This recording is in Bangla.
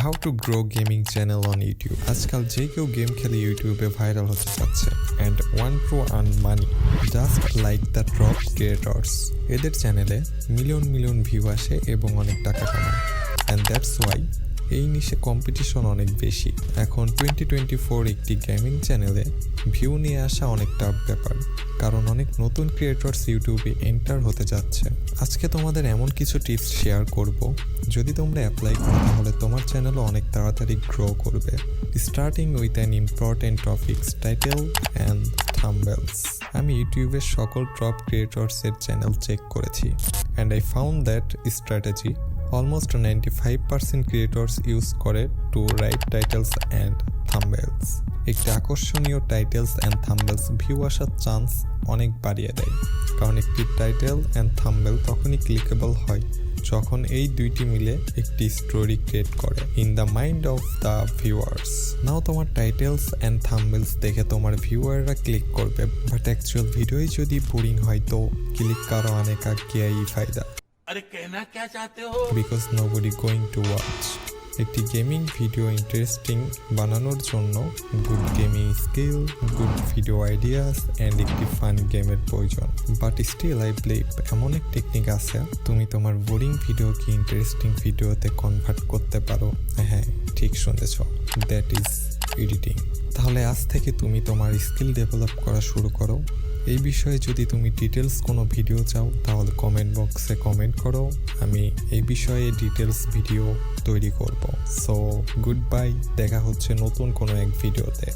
How to grow gaming channel on YouTube. আজকাল যে কেউ গেম খেলে ইউটিউবে ভাইরাল হতে চাচ্ছে and one to earn money just like the top creators. এদের চ্যানেলে মিলিয়ন ভিউ আসে এবং অনেক টাকা কামায়, অ্যান্ড দ্যাটস ওয়াই এই নিশে কম্পিটিশন অনেক বেশি। এখন 2024 একটি গেমিং চ্যানেলে ভিউ নিয়ে আসা অনেক টাফ ব্যাপার, কারণ অনেক নতুন ক্রিয়েটর্স ইউটিউবে এন্টার হতে যাচ্ছে। আজকে তোমাদের এমন কিছু টিপস শেয়ার করব, যদি তোমরা অ্যাপ্লাই করো তাহলে তোমার চ্যানেলও অনেক তাড়াতাড়ি গ্রো করবে। Starting with an important topics, title and thumbnails. আমি ইউটিউবের সকল টপ ক্রিয়েটর্সের চ্যানেল চেক করেছি and I found that strategy almost 95% creators use করে to write titles and thumbnails. একটি আকর্ষণীয় টাইটেলস অ্যান্ড থাম্বনেলস ভিউ আসার চান্স অনেক বাড়িয়ে দেয়, কারণ একটি টাইটেল অ্যান্ড থাম্বনেল তখনই ক্লিকেবল হয় যখন এই দুইটি মিলে একটি স্টোরি ক্রিয়েট করে in the mind of the viewers. Now তোমার টাইটেলস অ্যান্ড থাম্বনেলস দেখে তোমার ভিউয়াররা ক্লিক করবে, বাট অ্যাকচুয়াল ভিডিওই যদি বোরিং হয় তো ক্লিক करो आने का क्या ही फायदा। अरे कहना क्या चाहते हो? Because nobody going to watch. একটি গেমিং ভিডিও ইন্টারেস্টিং বানানোর জন্য good gaming skill, good video ideas and একটি ফান গেমের প্রয়োজন। বাট স্টিল আই বিলিভ এমন এক টেকনিক আছে, তুমি তোমার বোরিং ভিডিওকে ইন্টারেস্টিং ভিডিওতে কনভার্ট করতে পারো। হ্যাঁ, ঠিক শুনেছ, দ্যাট ইজ এডিটিং। তাহলে আজ থেকে তুমি তোমার স্কিল ডেভেলপ করা শুরু করো। এই বিষয়ে যদি তুমি ডিটেলস কোনো ভিডিও চাও তাহলে কমেন্ট বক্সে কমেন্ট করো, আমি এই বিষয়ে ডিটেলস ভিডিও তৈরি করব। সো গুড বাই, দেখা হচ্ছে নতুন কোনো এক ভিডিওতে।